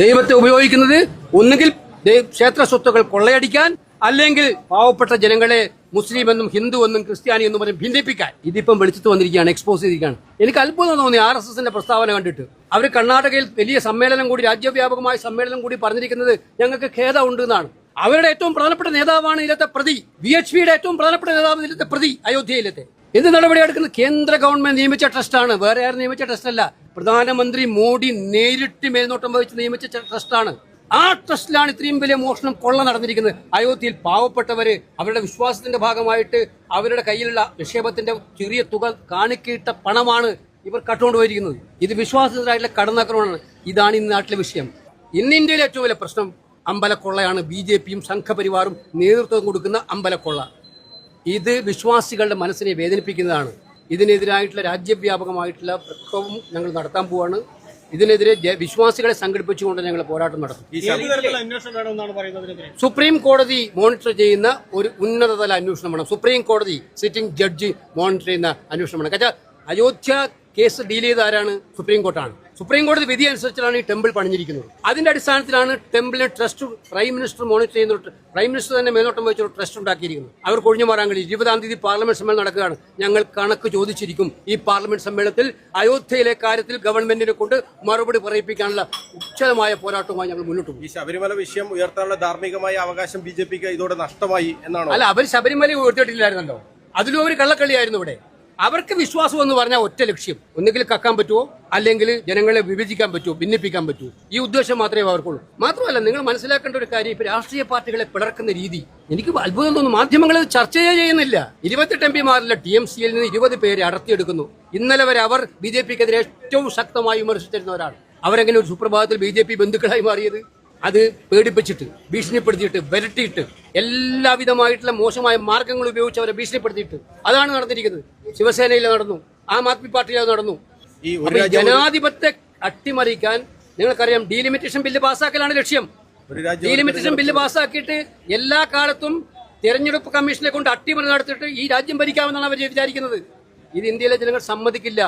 ദൈവത്തെ ഉപയോഗിക്കുന്നത് ഒന്നുകിൽ ക്ഷേത്ര സ്വത്തുക്കൾ കൊള്ളയടിക്കാൻ, അല്ലെങ്കിൽ പാവപ്പെട്ട ജനങ്ങളെ മുസ്ലിം എന്നും ഹിന്ദു എന്നും ക്രിസ്ത്യാനി എന്നും പറഞ്ഞ് ഭിന്നിപ്പിക്കാൻ. ഇതിപ്പം വെളിച്ചത്ത് വന്നിരിക്കുകയാണ്, എക്സ്പോസ് ചെയ്തിരിക്കുകയാണ്. എനിക്ക് അത്ഭുതം തോന്നി RSSന്റെ പ്രസ്താവന കണ്ടിട്ട്. അവർ കർണാടകയിൽ വലിയ സമ്മേളനം കൂടി, രാജ്യവ്യാപകമായ സമ്മേളനം കൂടി പറഞ്ഞിരിക്കുന്നത് ഞങ്ങൾക്ക് ഖേദമുണ്ട് എന്നാണ്. അവരുടെ ഏറ്റവും പ്രധാനപ്പെട്ട നേതാവാണ് ഇതിലത്തെ പ്രതി. VHPയുടെ ഏറ്റവും പ്രധാനപ്പെട്ട നേതാവ് ഇതിലത്തെ പ്രതി, അയോധ്യയിലത്തെ. എന്ത് നടപടിയെടുക്കുന്നത്? കേന്ദ്ര ഗവൺമെന്റ് നിയമിച്ച ട്രസ്റ്റാണ്, വേറെ ആരും നിയമിച്ച ട്രസ്റ്റല്ല. പ്രധാനമന്ത്രി മോഡി നേരിട്ട് മേൽനോട്ടം വഹിച്ച് നിയമിച്ച ട്രസ്റ്റാണ്. ആ ട്രസ്റ്റിലാണ് ഇത്രയും വലിയ മോഷണം, കൊള്ള നടന്നിരിക്കുന്നത്. അയോധ്യയിൽ പാവപ്പെട്ടവര് അവരുടെ വിശ്വാസത്തിന്റെ ഭാഗമായിട്ട് അവരുടെ കയ്യിലുള്ള നിക്ഷേപത്തിന്റെ ചെറിയ തുക കാണിക്കിട്ട പണമാണ് ഇവർ കട്ടുകൊണ്ടുപോയിരിക്കുന്നത്. ഇത് വിശ്വാസത്തിനായിട്ടുള്ള കടന്നാക്രമണമാണ്. ഇതാണ് ഇന്ന് നാട്ടിലെ വിഷയം. ഇന്ന് ഇന്ത്യയിലെ ഏറ്റവും വലിയ പ്രശ്നം അമ്പലക്കൊള്ളയാണ്. BJPയും സംഘപരിവാറും നേതൃത്വം കൊടുക്കുന്ന അമ്പലക്കൊള്ള. ഇത് വിശ്വാസികളുടെ മനസ്സിനെ വേദനിപ്പിക്കുന്നതാണ്. ഇതിനെതിരായിട്ടുള്ള രാജ്യവ്യാപകമായിട്ടുള്ള പ്രക്ഷോഭം ഞങ്ങൾ നടത്താൻ പോവാണ്. ഇതിനെതിരെ വിശ്വാസികളെ സംഘടിപ്പിച്ചുകൊണ്ട് ഞങ്ങൾ പോരാട്ടം നടത്തും. സുപ്രീം കോടതി മോണിറ്റർ ചെയ്യുന്ന ഒരു ഉന്നതതല അന്വേഷണം വേണം. സുപ്രീം കോടതി സിറ്റിംഗ് ജഡ്ജി മോണിറ്റർ ചെയ്യുന്ന അന്വേഷണം വേണം. അയോധ്യ കേസ് ഡീൽ ചെയ്ത ആരാണ്? സുപ്രീം കോർട്ടാണ്. സുപ്രീം കോടതി വിധി അനുസരിച്ചാണ് ഈ ടെമ്പിൾ പണിഞ്ഞിരിക്കുന്നത്. അതിന്റെ അടിസ്ഥാനത്തിലാണ് ടെമ്പിളിനെ ട്രസ്റ്റ് പ്രൈം മിനിസ്റ്റർ മോണിറ്റർ ചെയ്യുന്ന, പ്രൈം മിനിസ്റ്റർ തന്നെ മേൽനോട്ടം വെച്ചൊരു ട്രസ്റ്റ് ഉണ്ടാക്കിയിരിക്കുന്നത്. അവർ കൊഴിഞ്ഞു മാറാൻ കഴിയും. 20-ാം തീയതി പാർലമെന്റ് സമ്മേളനം നടക്കുകയാണ്. ഞങ്ങൾ കണക്ക് ചോദിച്ചിരിക്കും. ഈ പാർലമെന്റ് സമ്മേളനത്തിൽ അയോധ്യയിലെ കാര്യത്തിൽ ഗവൺമെന്റിനെ കൊണ്ട് മറുപടി പറയിപ്പിക്കാനുള്ള ഉച്ചതമായ പോരാട്ടവുമായി ഞങ്ങൾ മുന്നോട്ട് പോകും. ഈ ശബരിമല വിഷയം ഉയർത്താനുള്ള ധാർമ്മികമായ അവകാശം BJPക്ക് ഇതോടെ നഷ്ടമായി എന്നാണ്. അല്ല, അവർ ശബരിമല ഉയർത്തിയിട്ടില്ലായിരുന്നല്ലോ. അതിലും ഒരു കള്ളക്കളിയായിരുന്നു ഇവിടെ. അവർക്ക് വിശ്വാസം എന്ന് പറഞ്ഞാൽ ഒറ്റ ലക്ഷ്യം, ഒന്നുകിൽ കക്കാൻ പറ്റുമോ, അല്ലെങ്കിൽ ജനങ്ങളെ വിഭജിക്കാൻ പറ്റുമോ, ഭിന്നിപ്പിക്കാൻ പറ്റുമോ. ഈ ഉദ്ദേശം മാത്രമേ അവർക്കുള്ളൂ. മാത്രമല്ല, നിങ്ങൾ മനസ്സിലാക്കേണ്ട ഒരു കാര്യം, ഇപ്പൊ രാഷ്ട്രീയ പാർട്ടികളെ പിളർക്കുന്ന രീതി എനിക്ക് അത്ഭുതം തോന്നുന്നു. മാധ്യമങ്ങൾ ചർച്ചയേ ചെയ്യുന്നില്ല. 28 MPമാരിലെ TMCയിൽ നിന്ന് 20 പേരെ അടർത്തിയെടുക്കുന്നു. ഇന്നലെ വരെ അവർ BJPക്കെതിരെ ഏറ്റവും ശക്തമായി വിമർശിച്ചിരുന്നവരാണ്. അവരെങ്ങനെ ഒരു സുപ്രഭാതത്തിൽ BJP ബന്ധുക്കളായി മാറിയത്? അത് പേടിപ്പിച്ചിട്ട്, ഭീഷണിപ്പെടുത്തിയിട്ട്, വരട്ടിയിട്ട്, എല്ലാവിധമായിട്ടുള്ള മോശമായ മാർഗങ്ങൾ ഉപയോഗിച്ച് അവരെ ഭീഷണിപ്പെടുത്തിയിട്ട് അതാണ് നടന്നിരിക്കുന്നത്. ശിവസേനയിൽ നടന്നു, ആം ആദ്മി പാർട്ടിയിൽ നടന്നു. ജനാധിപത്യത്തെ അട്ടിമറിക്കാൻ നിങ്ങൾക്കറിയാം, ഡീലിമിറ്റേഷൻ ബില്ല് പാസ്സാക്കലാണ് ലക്ഷ്യം. ഡീലിമിറ്റേഷൻ ബില്ല് പാസ്സാക്കിയിട്ട് എല്ലാ കാലത്തും തെരഞ്ഞെടുപ്പ് കമ്മീഷനെ കൊണ്ട് അട്ടിമറി നടത്തിയിട്ട് ഈ രാജ്യം ഭരിക്കാമെന്നാണ് അവർ വിചാരിക്കുന്നത്. ഇത് ഇന്ത്യയിലെ ജനങ്ങൾ സമ്മതിക്കില്ല.